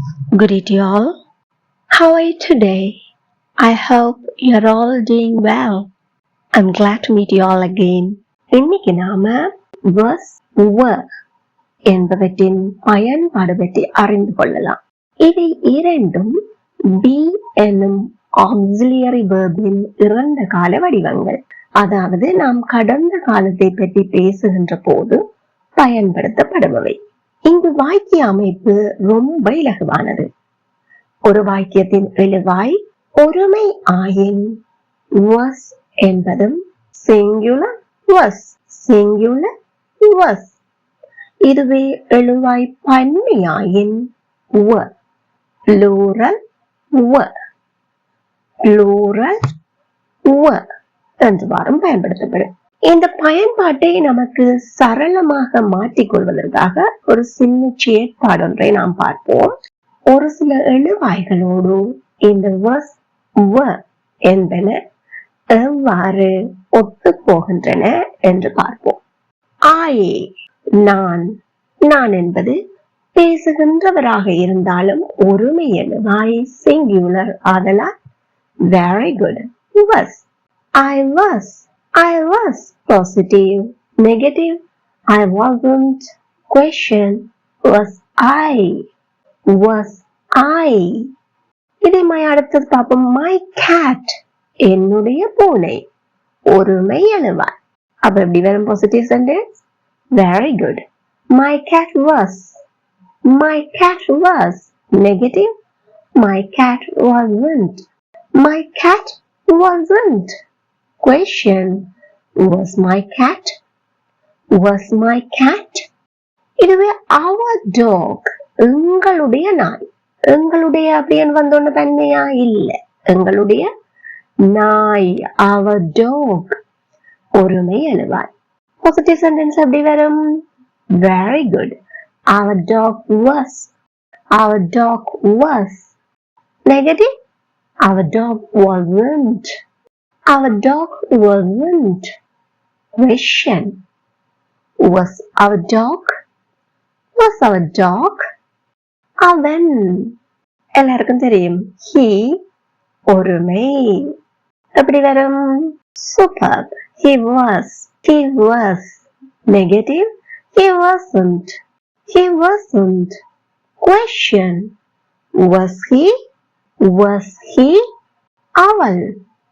Good day to you all. How are you today? I hope you're all doing well. I'm glad to meet you all again. இன்னைக்கு நாம was were என்பவற்றின் பயன்பாடு பற்றி அறிந்து கொள்ளலாம். இவை இரண்டும் be என்னும் auxiliary verbin இறந்த கால வடிவங்கள். அதாவது நாம் கடந்த காலத்தை பற்றி பேசுகின்ற போது பயன்படுத்தப்படுபவை. இங்கு வாக்கிய அமைப்பு ரொம்ப இலகுவானது. ஒரு வாக்கியத்தின் எழுவாய் ஒருமை ஆயின் was என்பதும் singular was. இதுவே எழுவாய் பன்மையாயின் were plural were என்று வாரம் பயன்படுத்தப்படும். இந்த பயன்பாட்டை நமக்கு சரளமாக மாற்றிக்கொள்வதற்காக ஒரு சின்ன செயற்பாடு ஒன்றை நாம் பார்ப்போம். ஒரு சில எழுவாய்களோடு இந்த was were என்பன எவ்வாறு ஒத்து போகின்றன என்று பார்ப்போம். நான் என்பது பேசுகின்றவராக இருந்தாலும் ஒருமை எழுவாய் சிங்குலர் ஆதலால் very good. I was positive, negative, I wasn't. Question, was I? இதை அடுத்தது பார்ப்போம். My cat, என்னுடைய பூனை, ஒருமை எழுவாய். அப்ப எப்படி வரும் positive sentence? Very good. My cat was. Negative, my cat wasn't. My cat wasn't. Question, was my cat? இதுவே our dog, எங்களுடைய நாய். எங்களுடைய அப்படின்னு வந்தோன்னு தன்மையா இல்ல, எங்களுடைய நாய், our dog, ஒருமை எழுவாய். பாசிட்டிவ் சென்டென்ஸ் எப்படி வரும்? Very good. Our dog was. Negative, our dog wasn't. Question, was our dog? அவன், எல்லாருக்கும் தெரியும், he, ஒருமை. எப்படி வரும்? Superb. He was. Negative, he wasn't. Question, was he? அவள்,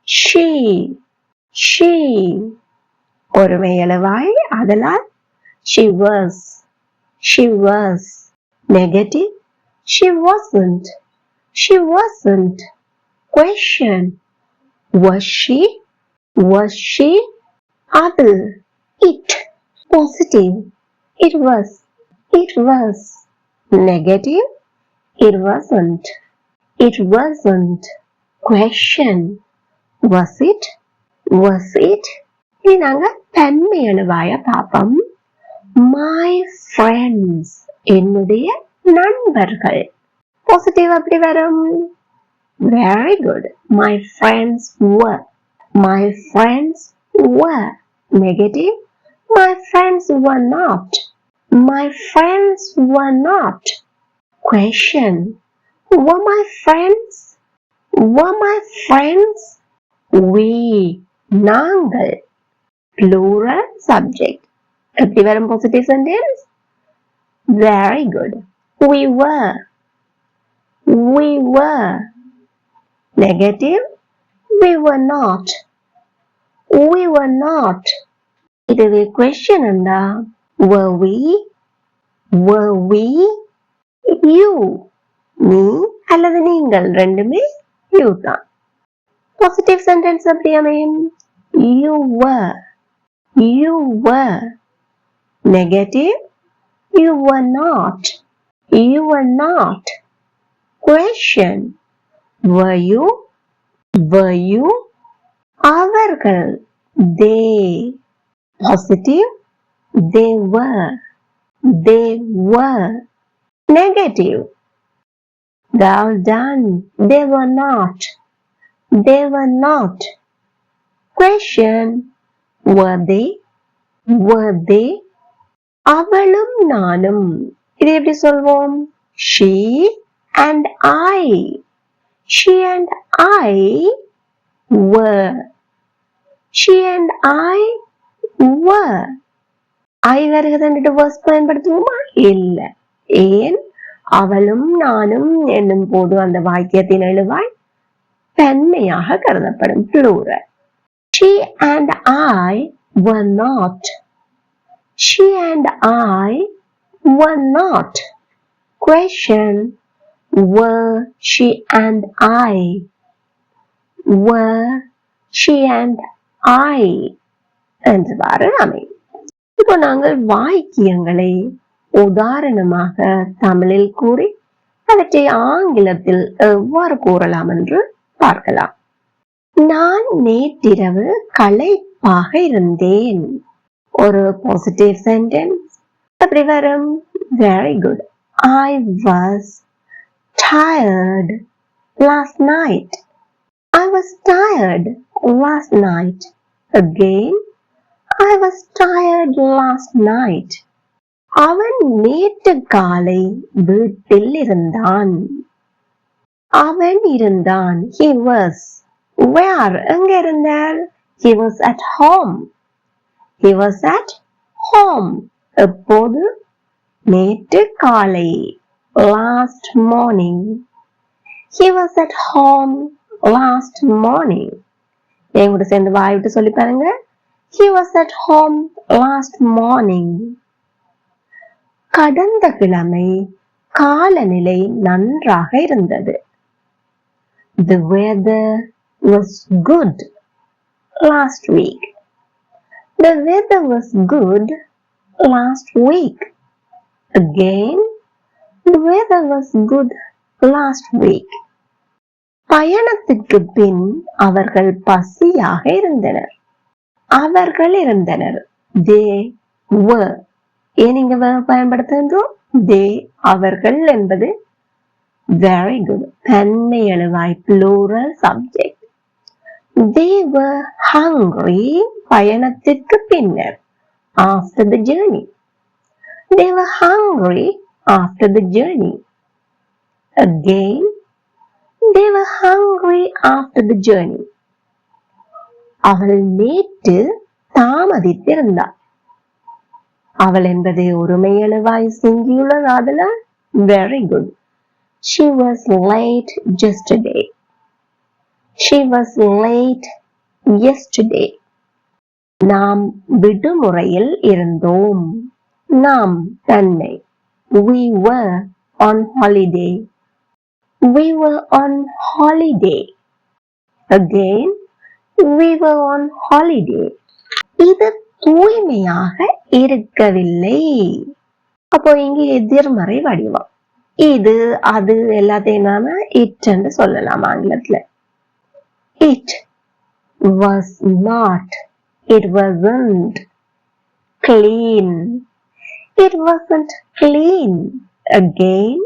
she. ஒருமை எழுவாய் ஆதலால் she was. Negative, she wasn't. Question, was she? அது, it. Positive, it was. Negative, it wasn't. Question, was it? இனி நாங்க தன்மை எழுவாய பாப்போம். My friends, என்னுடைய நண்பர்கள். பாசிட்டிவ் அப்படி வரும்? Very good. My friends were. Negative, my friends were not. Question, were my friends? We, நாங்கள். Plural subject. எப்படி வரும் positive sentence? Very good. We were. Negative, we were not. இதுவே question இருந்தா were we? You, நீ அல்லது நீங்கள், ரெண்டுமே you தான். பாசிட்டிவ் சென்டென்ஸ் எப்படி அமையும்? You were. Negative, you were not. Question, were you? அவர்கள், they. Positive, they were. Negative, well done, they were not. Question, were they? அவளும் நானும். இது எப்படி சொல்வோம்? She and I. She and I were. She and I were. I வருகிறதுன்னு verse பயன்படுத்துவோமா? இல்ல. ஏன்? அவளும் நானும் என்னும் போது அந்த வாக்கியத்தின் எழுவாய் பெண்மையாக கருதப்படும் plural. She and I were not. She and I were not. Question. Were she and I? Were she and I? என்றுவாறு அமையும். இப்போ நாங்கள் வாக்கியங்களை உதாரணமாக தமிழில் கூறி அவற்றை ஆங்கிலத்தில் எவ்வாறு கூறலாம் என்று பார்க்கலாம். நான் நேற்றிரவு களைப்பாக இருந்தேன். ஒரு பாசிட்டிவ் சென்டென்ஸ் அப்படி வரும். Very good. I was tired last night. I was tired last night. Again, I was tired last night. அவன் நேற்று காலை வீட்டில் இருந்தான். அவன் இருந்தான். He was. Where? எங்க இருந்தார்? He was at home. He was at home. எப்போது? நேற்று காலை. Last morning. He was at home last morning. என் கூட சேர்ந்து வாய் விட்டு சொல்லி பாருங்க. He was at home last morning. கடந்த கிழமை காலநிலை நன்றாக இருந்தது. The weather was good last week. The weather was good last week. Again, the weather was good last week. பயணத்திற்கு பின் அவர்கள் பசியாக இருந்தனர். அவர்கள் இருந்தனர். They were. ஏன் இங்க பயன்படுத்துகின்றோம்? They, அவர்கள் என்பது very good. தன்மை எழுவாய் plural subject. They were hungry. பயணத்திற்கு பின்னர். After the journey. They were hungry after the journey. Again, they were hungry after the journey. அவள் நேற்று தாமதித்திருந்தாள். அவள் என்பது ஒருமை எழுவாய் singular ஆதலால் very good. She was late yesterday. She was late yesterday. நாம் விடுமுறையில் இருந்தோம். நாம் தன்னை. We were on holiday. We were on holiday. Again, we were on holiday. இது தூய்மையாக இருக்கவில்லை. அப்போ இங்க எதிர்மறை வடிவம். இது அது எல்லாத்தையும் நாம it என்று சொல்லலாம் ஆங்கிலத்துல. It was not. It wasn't clean. It wasn't clean. Again,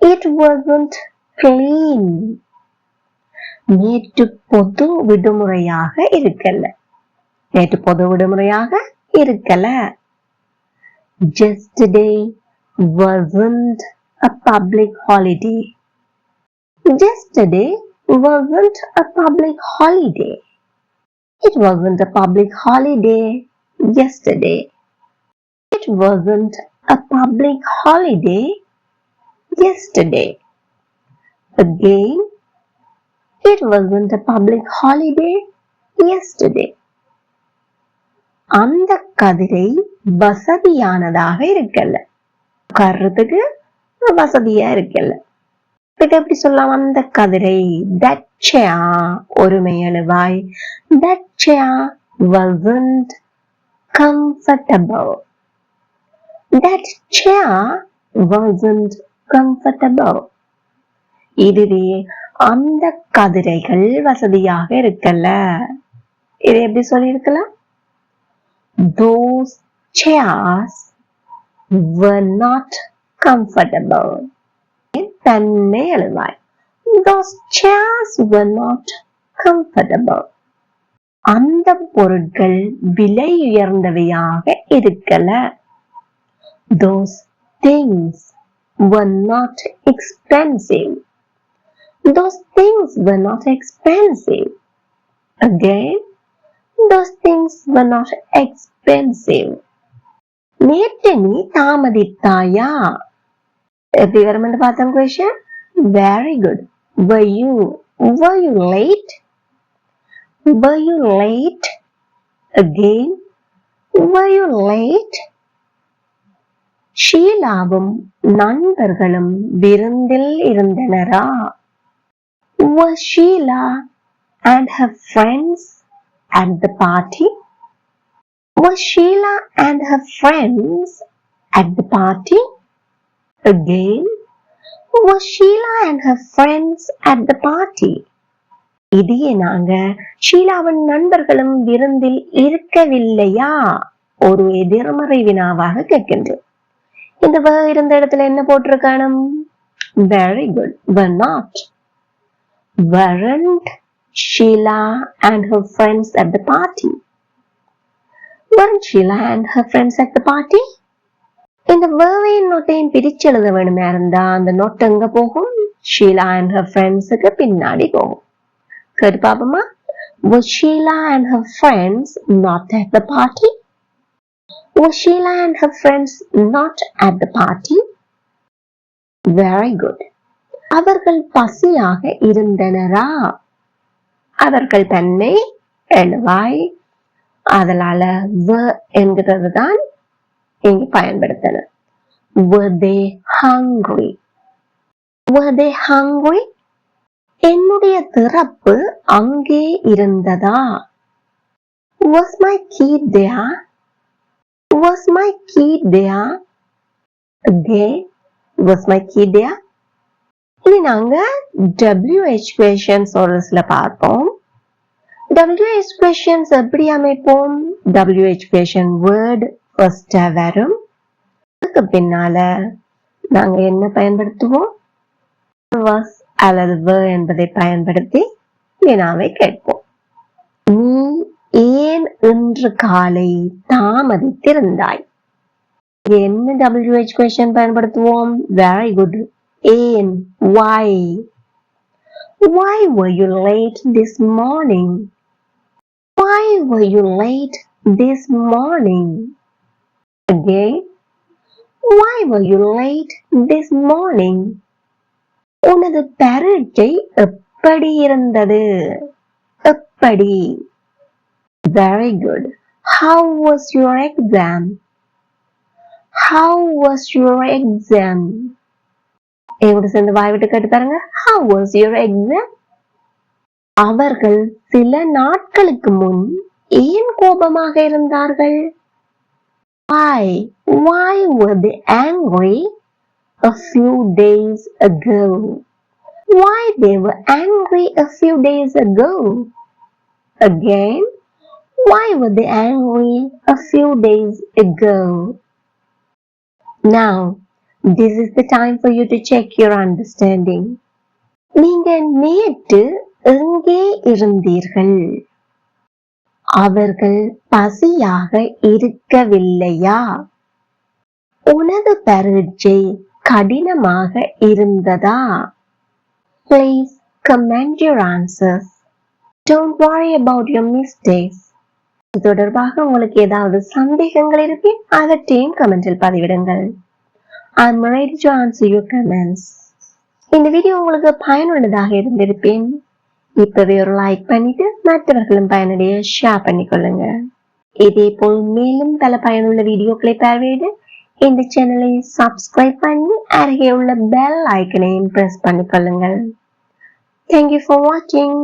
it wasn't clean. நேற்று பொது விடுமுறையாக இருக்கல. நேற்று பொது விடுமுறையாக இருக்கல. Yesterday wasn't a public holiday. Yesterday wasn't a public holiday. It wasn't a public holiday yesterday. It wasn't a public holiday yesterday. Again, it wasn't a public holiday yesterday. அந்த கதிரை வசதியானதாக இருக்கல. உட்கார்றதுக்கு வசதியா இருக்கல. இதை எப்படி சொல்லலாம்? அந்த கதிரை that chair ஒருமை எழுவாய். That chair wasn't comfortable. That chair wasn't comfortable. இதுவே அந்த கதிரைகள் வசதியாக இருக்கல. இதை எப்படி சொல்லி இருக்கலாம்? Those chairs were not comfortable. தன்மை எழுவாய். Those chairs were not comfortable. அந்த பொருட்கள் விலை உயர்ந்தவையாக இருக்கல. Those things were not expensive. Those things were not expensive. Again, those things were not expensive. நேற்று நீ தாமதித்தாயா? எப்படி வரும்னு பார்த்தோம் question. Very good. Were you late? Were you late? Again, were you late? ஷீலாவும் நண்பர்களும் விருந்தில் இருந்தனரா? Were Sheila and her friends at the party? Were Sheila and her friends at the party? Again, were Sheila and her friends at the party? இதையே நாங்க ஷீலாவின் நண்பர்களும் விருந்தில் இருக்கவில்லையா ஒரு எதிர்மறை வினாவாக கேட்கின்றோம். இந்த were இருந்த இடத்துல என்ன போட்டிருக்கணும்? Very good. Were not. Weren't Sheila and her friends at the party? Weren't Sheila and her friends at the party? இந்த வேர்வையின் நோட்டையும் பிரிச்சு எழுத வேணுமா இருந்தா அந்த நோட் எங்க போகும்? Sheila and her friendsக்கு பின்னாடி போகும். கேட்டு பாப்போமா? Was Sheila and her friends not at the party? Was Sheila and her friends not at the party? Very good. அவர்கள் பசியாக இருந்தனரா? அவர்கள் தன்னை எழுவாய் அதனால were என்கிறது தான் இங்கு பயன்படுத்தணும். Were they hungry? Were they hungry? என்னுடைய திறப்பு அங்கே இருந்ததா? Was my key there? Was my key there? Again, was my key there? இனி நாங்க WH questions ordersல பார்ப்போம். WH questions எப்படி அமைப்போம்? WH question word first வரும். அதுக்கு பின்னால நாங்க என்ன பயன்படுத்துவோம்? was அல்லது were என்பதை பயன்படுத்தி வினாவை கேட்போம். நீ ஏன் இன்று காலை தாமதித்திருந்தாய்? என்ன WH question பயன்படுத்துவோம்? Very good. ஏன்? Why? Why were you late this morning? Why were you late this morning? Again, why were you late this morning? உனது பரீட்சை எப்படி இருந்தது? எப்படி? Very good. How was your exam? How was your exam? எங்கூட சேர்ந்து வாய் விட்டு கேட்டு பாருங்க. How was your exam? அவர்கள் சில நாட்களுக்கு முன் ஏன் கோபமாக இருந்தார்கள்? Why? Why were they angry a few days ago? Why they were angry a few days ago? Again, why were they angry a few days ago? Now, this is the time for you to check your understanding. நீங்க நேற்று எங்கே இருந்தீர்கள்? அவர்கள் பசியாக இருக்கவில்லையா? உனது பரீட்சை கடினமாக இருந்ததா? Please comment your answers. Don't worry about your mistakes. இது தொடர்பாக உங்களுக்கு ஏதாவது சந்தேகங்கள் இருக்கு அவற்றையும் கமெண்டில் பதிவிடுங்கள். I'm ready to answer your comments. இந்த வீடியோ உங்களுக்கு பயனுள்ளதாக இருந்திருப்பேன். இப்பவே ஒரு லைக் பண்ணிட்டு மற்றவர்களும் பயனடைய ஷேர் பண்ணிக்கொள்ளுங்க. இதே போல் மேலும் பல பயனுள்ள வீடியோக்களை பார்வையிட இந்த சேனலை சப்ஸ்கிரைப் பண்ணி அருகே உள்ள பெல் ஐக்கனையும் பிரஸ் பண்ணிக்கொள்ளுங்கள். Thank you for watching.